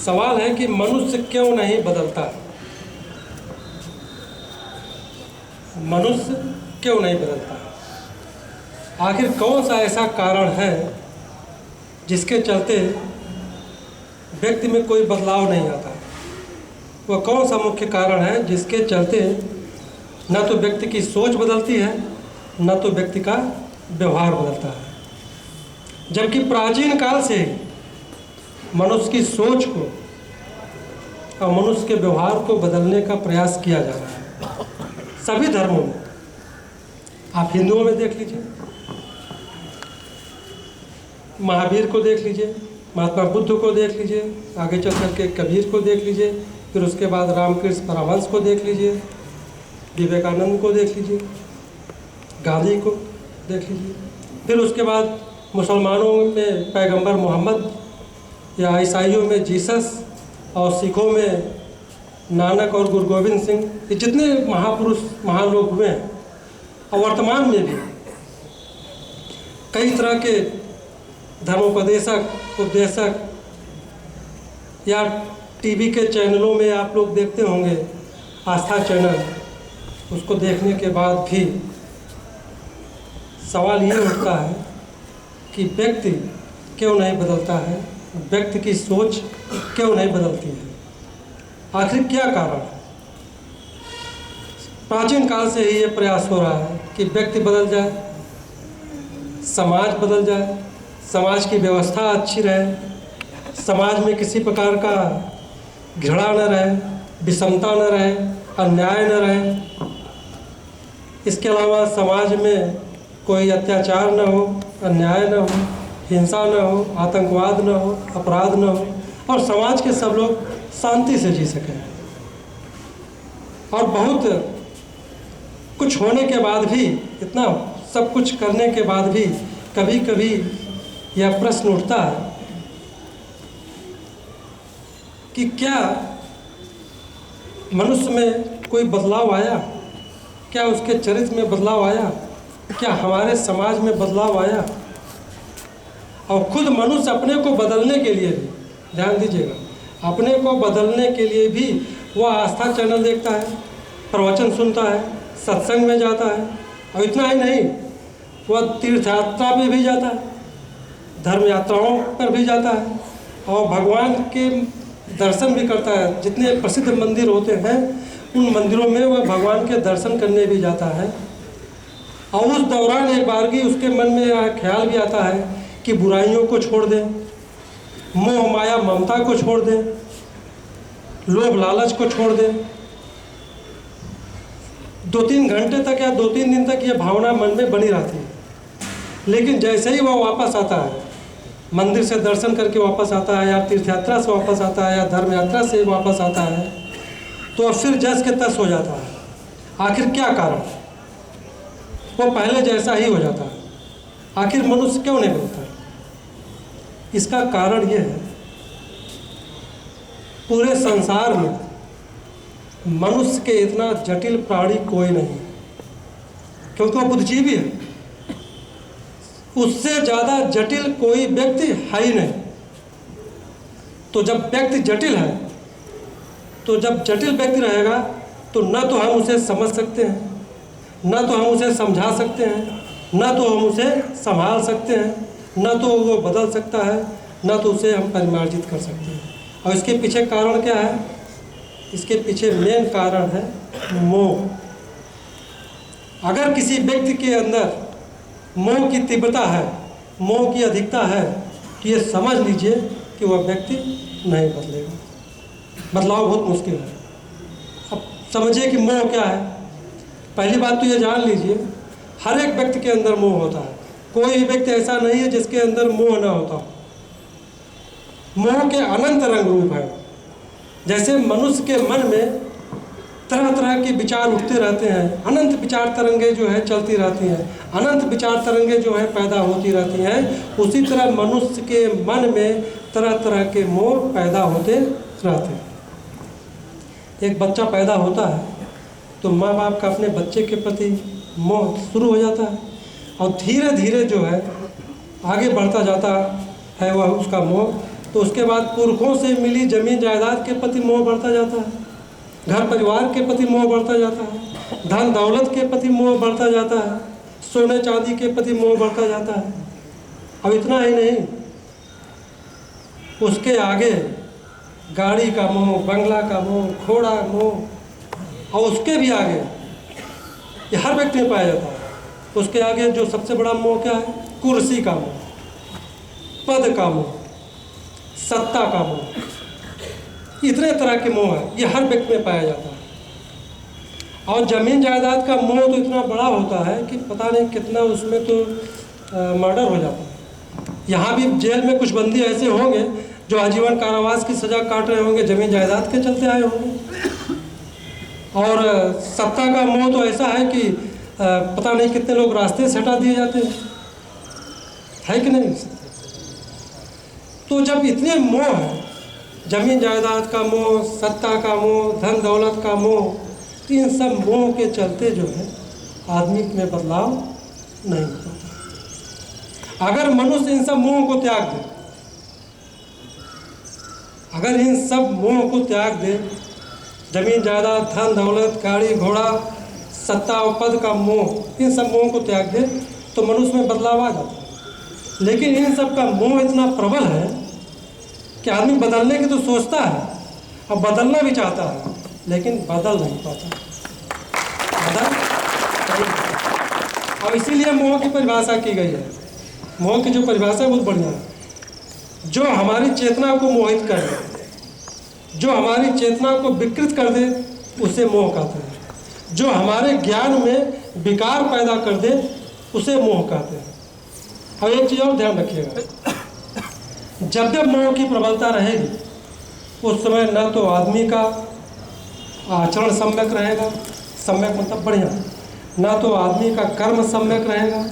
सवाल है कि मनुष्य क्यों नहीं बदलता। मनुष्य क्यों नहीं बदलता। आखिर कौन सा ऐसा कारण है जिसके चलते व्यक्ति में कोई बदलाव नहीं आता। वह कौन सा मुख्य कारण है जिसके चलते न तो व्यक्ति की सोच बदलती है, न तो व्यक्ति का व्यवहार बदलता है। जबकि प्राचीन काल से मनुष्य की सोच को और मनुष्य के व्यवहार को बदलने का प्रयास किया जा रहा है सभी धर्मों में। आप हिंदुओं में देख लीजिए, महावीर को देख लीजिए, महात्मा बुद्ध को देख लीजिए, आगे चल करके कबीर को देख लीजिए, फिर उसके बाद रामकृष्ण परमहंस को देख लीजिए, विवेकानंद को देख लीजिए, गांधी को देख लीजिए, फिर उसके बाद मुसलमानों में पैगंबर मोहम्मद, या ईसाइयों में जीसस, और सिखों में नानक और गुरु गोविंद सिंह। ये जितने महापुरुष महान लोग हुए हैं, और वर्तमान में भी कई तरह के धर्मोपदेशक, उपदेशक, या टीवी के चैनलों में आप लोग देखते होंगे, आस्था चैनल, उसको देखने के बाद भी सवाल ये उठता है कि व्यक्ति क्यों नहीं बदलता है, व्यक्ति की सोच क्यों नहीं बदलती है। आखिर क्या कारण है। प्राचीन काल से ही ये प्रयास हो रहा है कि व्यक्ति बदल जाए, समाज बदल जाए, समाज की व्यवस्था अच्छी रहे, समाज में किसी प्रकार का घृणा न रहे, विषमता न रहे, अन्याय न रहे। इसके अलावा समाज में कोई अत्याचार न हो, अन्याय न हो, हिंसा न हो, आतंकवाद न हो, अपराध न हो, और समाज के सब लोग शांति से जी सकें। और बहुत कुछ होने के बाद भी, इतना सब कुछ करने के बाद भी कभी कभी यह प्रश्न उठता है कि क्या मनुष्य में कोई बदलाव आया, क्या उसके चरित्र में बदलाव आया, क्या हमारे समाज में बदलाव आया। और खुद मनुष्य अपने को बदलने के लिए भी, ध्यान दीजिएगा, अपने को बदलने के लिए भी वह आस्था चैनल देखता है, प्रवचन सुनता है, सत्संग में जाता है, और इतना ही नहीं, वह तीर्थ यात्रा पे भी जाता है, धर्म यात्राओं पर भी जाता है, और भगवान के दर्शन भी करता है। जितने प्रसिद्ध मंदिर होते हैं उन मंदिरों में वह भगवान के दर्शन करने भी जाता है। और उस दौरान एक बार की उसके मन में यह ख्याल भी आता है कि बुराइयों को छोड़ दें, मोह माया ममता को छोड़ दें, लोभ लालच को छोड़ दें। 2-3 घंटे तक या 2-3 दिन तक यह भावना मन में बनी रहती है, लेकिन जैसे ही वह वापस आता है, मंदिर से दर्शन करके वापस आता है, या तीर्थ यात्रा से वापस आता है, या धर्म यात्रा से वापस आता है, तो फिर जस के तस हो जाता है। आखिर क्या कारण है। वो पहले जैसा ही हो जाता है। आखिर मनुष्य क्यों नहीं बदलता। इसका कारण ये है, पूरे संसार में मनुष्य के इतना जटिल प्राणी कोई नहीं, क्योंकि वो बुद्धिजीवी है। उससे ज़्यादा जटिल कोई व्यक्ति है ही नहीं। तो जब व्यक्ति जटिल है, तो जब जटिल व्यक्ति रहेगा तो न तो हम उसे समझ सकते हैं, न तो हम उसे समझा सकते हैं, न तो हम उसे संभाल सकते हैं, न तो वो बदल सकता है, न तो उसे हम परिमार्जित कर सकते हैं। और इसके पीछे कारण क्या है। इसके पीछे मेन कारण है मोह। अगर किसी व्यक्ति के अंदर मोह की तीव्रता है, मोह की अधिकता है, तो ये समझ लीजिए कि वह व्यक्ति नहीं बदलेगा। बदलाव बहुत मुश्किल है। अब समझिए कि मोह क्या है। पहली बात तो ये जान लीजिए, हर एक व्यक्ति के अंदर मोह होता है। कोई भी व्यक्ति ऐसा नहीं है जिसके अंदर मोह ना होता हो। मोह के अनंत रंग रूप है। जैसे मनुष्य के मन में तरह तरह के विचार उठते रहते हैं, अनंत विचार तरंगे जो है चलती रहती हैं, अनंत विचार तरंगे जो है पैदा होती रहती हैं, उसी तरह मनुष्य के मन में तरह तरह के मोह पैदा होते रहते हैं। एक बच्चा पैदा होता है तो माँ बाप का अपने बच्चे के प्रति मोह शुरू हो जाता है, और धीरे धीरे जो है आगे बढ़ता जाता है वह उसका मोह तो उसके बाद पुरखों से मिली जमीन जायदाद के प्रति मोह बढ़ता जाता है, घर परिवार के प्रति मोह बढ़ता जाता है, धन दौलत के प्रति मोह बढ़ता जाता है, सोने चांदी के प्रति मोह बढ़ता जाता है। अब इतना ही नहीं, उसके आगे गाड़ी का मोह, बंगला का मोह, घोड़ा मोह, और उसके भी आगे ये हर व्यक्ति में पाया जाता है। उसके आगे जो सबसे बड़ा मोह क्या है? कुर्सी का मोह, पद का मोह, सत्ता का मोह। इतने तरह के मोह है, ये हर व्यक्ति में पाया जाता है। और जमीन जायदाद का मोह तो इतना बड़ा होता है कि पता नहीं कितना उसमें तो मर्डर हो जाता है। यहाँ भी जेल में कुछ बंदी ऐसे होंगे जो आजीवन कारावास की सज़ा काट रहे होंगे, ज़मीन जायदाद के चलते आए होंगे। और सत्ता का मोह तो ऐसा है कि पता नहीं कितने लोग रास्ते से हटा दिए जाते हैं, है कि नहीं? तो जब इतने मोह हैं, ज़मीन जायदाद का मोह, सत्ता का मोह, धन दौलत का मोह, इन सब मोह के चलते जो है आदमी में बदलाव नहीं होता। अगर मनुष्य इन सब मोह को त्याग दे, अगर इन सब मोह को त्याग दे, जमीन जायदाद, धन दौलत, गाड़ी घोड़ा, सत्ता और पद का मोह, इन सब मोह को त्याग दे तो मनुष्य में बदलाव आ जाता है। लेकिन इन सब का मोह इतना प्रबल है कि आदमी बदलने की तो सोचता है और बदलना भी चाहता है, लेकिन बदल नहीं पाता, बदल नहीं पाता। अब इसीलिए मोह की परिभाषा की गई है। मोह की जो परिभाषा है बहुत बढ़िया है। जो हमारी चेतना को मोहित कर दे, जो हमारी चेतना को विकृत कर दे, उसे मोह कहते हैं। जो हमारे ज्ञान में विकार पैदा कर दे, उसे मोह कहते हैं। और एक चीज़ और ध्यान रखिएगा, जब जब मोह की प्रबलता रहेगी उस समय न तो आदमी का आचरण सम्यक रहेगा, सम्यक मतलब बढ़िया, ना तो आदमी का कर्म सम्यक रहेगा,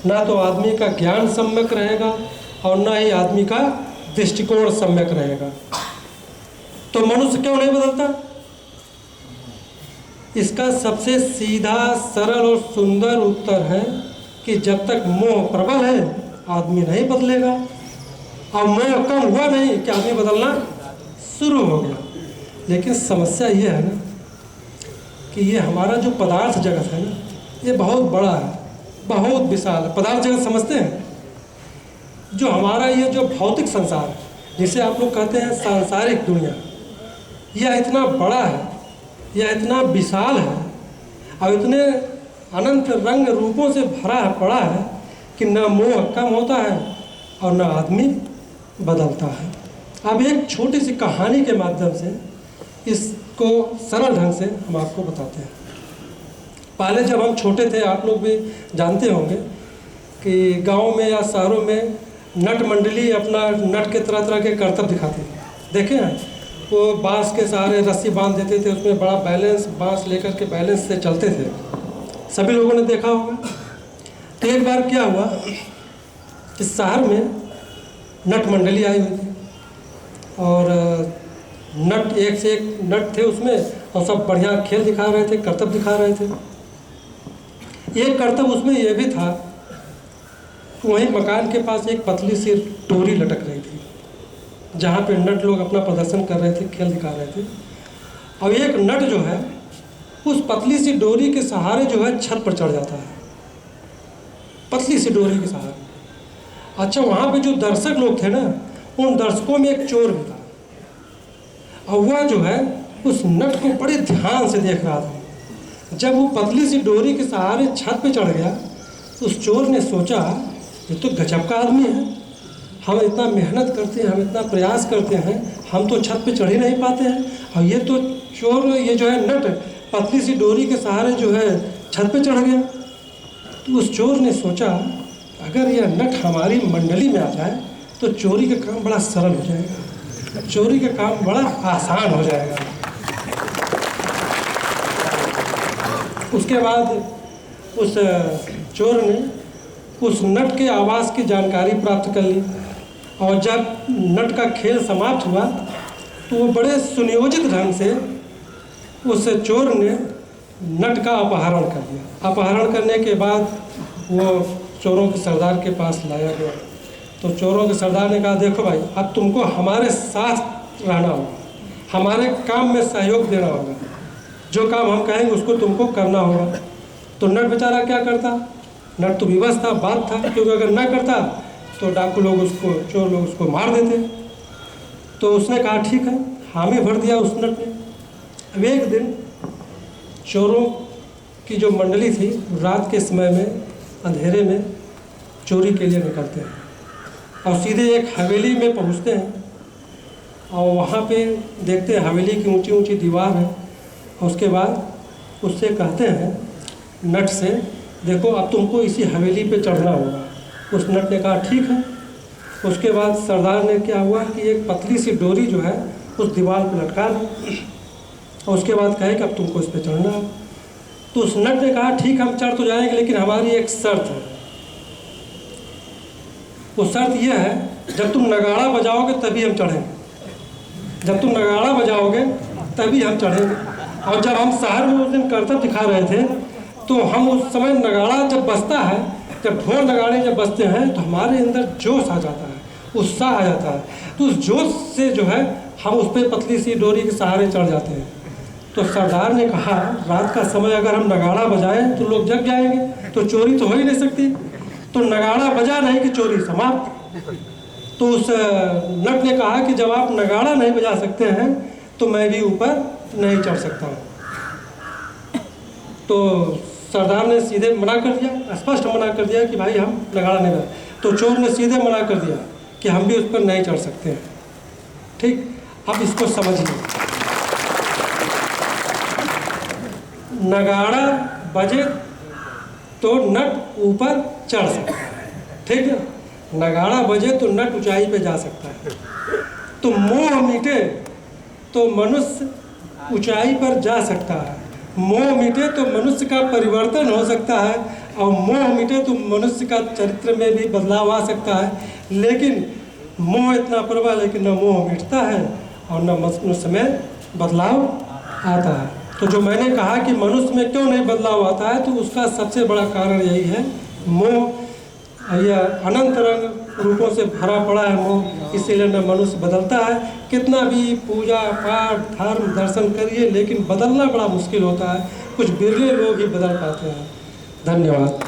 ना तो आदमी का ज्ञान सम्यक रहेगा, और ना ही आदमी का दृष्टिकोण सम्यक रहेगा। तो मनुष्य क्यों नहीं बदलता? इसका सबसे सीधा, सरल और सुंदर उत्तर है कि जब तक मोह प्रबल है आदमी नहीं बदलेगा, और मोह कम हुआ नहीं कि आदमी बदलना शुरू हो गया। लेकिन समस्या ये है ना कि ये हमारा जो पदार्थ जगत है ना, ये बहुत बड़ा है, बहुत विशाल है। पदार्थ जगत समझते हैं? जो हमारा ये जो भौतिक संसार है, जिसे आप लोग कहते हैं सांसारिक दुनिया, यह इतना बड़ा है, यह इतना विशाल है और इतने अनंत रंग रूपों से भरा पड़ा है कि न मोह कम होता है और न आदमी बदलता है। अब एक छोटी सी कहानी के माध्यम से इसको सरल ढंग से हम आपको बताते हैं। पहले जब हम छोटे थे, आप लोग भी जानते होंगे कि गांव में या शहरों में नट मंडली अपना नट के तरह तरह के करतब दिखाते थे। देखे हैं? वो बांस के सहारे रस्सी बांध देते थे, उसमें बड़ा बैलेंस, बांस लेकर के बैलेंस से चलते थे। सभी लोगों ने देखा होगा। तो एक बार क्या हुआ, इस शहर में नट मंडली आई हुई थी और नट एक से एक नट थे उसमें, और सब बढ़िया खेल दिखा रहे थे, करतब दिखा रहे थे। एक करतब उसमें यह भी था कि वहीं मकान के पास एक पतली सी डोरी लटक रही थी, जहाँ पे नट लोग अपना प्रदर्शन कर रहे थे, खेल दिखा रहे थे। अब एक नट जो है उस पतली सी डोरी के सहारे जो है छत पर चढ़ जाता है, पतली सी डोरी के सहारे। अच्छा, वहाँ पे जो दर्शक लोग थे ना, उन दर्शकों में एक चोर भी था, और वह जो है उस नट को बड़े ध्यान से देख रहा था। जब वो पतली सी डोरी के सहारे छत पे चढ़ गया तो उस चोर ने सोचा, ये तो गजब का आदमी है, हम इतना मेहनत करते हैं, हम इतना प्रयास करते हैं, हम तो छत पे चढ़ ही नहीं पाते हैं, और ये तो चोर, ये जो है नट पतली सी डोरी के सहारे जो है छत पे चढ़ गया। तो उस चोर ने सोचा, अगर यह नट हमारी मंडली में आ जाए तो चोरी का काम बड़ा सरल हो जाएगा, चोरी का काम बड़ा आसान हो जाएगा। उसके बाद उस चोर ने उस नट के आवाज़ की जानकारी प्राप्त कर ली, और जब नट का खेल समाप्त हुआ तो वो बड़े सुनियोजित ढंग से उस चोर ने नट का अपहरण कर लिया। अपहरण करने के बाद वो चोरों के सरदार के पास लाया गया। तो चोरों के सरदार ने कहा, देखो भाई, अब तुमको हमारे साथ रहना होगा, हमारे काम में सहयोग देना होगा, जो काम हम कहेंगे उसको तुमको करना होगा। तो नट बेचारा क्या करता, नट तो विवश था, बात था, क्योंकि अगर ना करता तो डाकू लोग उसको, चोर लोग उसको मार देते। तो उसने कहा ठीक है, हामी भर दिया उस नट ने। अब एक दिन चोरों की जो मंडली थी रात के समय में अंधेरे में चोरी के लिए निकलते हैं और सीधे एक हवेली में पहुंचते हैं और वहाँ पे देखते हैं हवेली की ऊंची ऊंची दीवार है। और उसके बाद उससे कहते हैं नट से, देखो अब तुमको इसी हवेली पे चढ़ना होगा। उस नट ने कहा ठीक है। उसके बाद सरदार ने क्या हुआ कि एक पतली सी डोरी जो है उस दीवार पर लटका दी और उसके बाद कहे कि अब तुमको इस पर चढ़ना है। तो उस नट ने कहा ठीक, हम चढ़ तो जाएंगे, लेकिन हमारी एक शर्त है। वो शर्त यह है, जब तुम नगाड़ा बजाओगे तभी हम चढ़ेंगे, जब तुम नगाड़ा बजाओगे तभी हम चढ़ेंगे। और जब हम शहर में उस दिन करतब दिखा रहे थे तो हम उस समय नगाड़ा जब बजता है, जब ढोल नगाड़े जब बजते हैं तो हमारे अंदर जोश आ जाता है, उत्साह आ जाता है। तो उस जोश से जो है हम उस पर पतली सी डोरी के सहारे चढ़ जाते हैं। तो सरदार ने कहा, रात का समय अगर हम नगाड़ा बजाएं तो लोग जग जाएंगे, तो चोरी तो हो ही नहीं सकती। तो नगाड़ा बजा नहीं कि चोरी समाप्त। तो उस नट ने कहा कि जब आप नगाड़ा नहीं बजा सकते हैं तो मैं भी ऊपर नहीं चढ़ सकता हूँ। तो सरदार ने सीधे मना कर दिया, स्पष्ट मना कर दिया कि भाई हम नगाड़ा नहीं बजा। तो चोर ने सीधे मना कर दिया कि हम भी उस पर नहीं चढ़ सकते हैं। ठीक, अब इसको समझिए, नगाड़ा बजे तो नट ऊपर चढ़ सकता है, ठीक है, नगाड़ा बजे तो नट ऊंचाई पे जा सकता है। तो मोह मिटे तो मनुष्य ऊंचाई पर जा सकता है, मोह मिटे तो मनुष्य का परिवर्तन हो सकता है, और मोह मिटे तो मनुष्य का चरित्र में भी बदलाव आ सकता है। लेकिन मोह इतना प्रबल है कि न मोह मिटता है और न मनुष्य में बदलाव आता है। तो जो मैंने कहा कि मनुष्य में क्यों नहीं बदलाव आता है, तो उसका सबसे बड़ा कारण यही है, मोह। यह अनंत रंग रूपों से भरा पड़ा है मोह, इसीलिए न मनुष्य बदलता है। कितना भी पूजा पाठ धर्म दर्शन करिए, लेकिन बदलना बड़ा मुश्किल होता है। कुछ बिरले लोग ही बदल पाते हैं। धन्यवाद।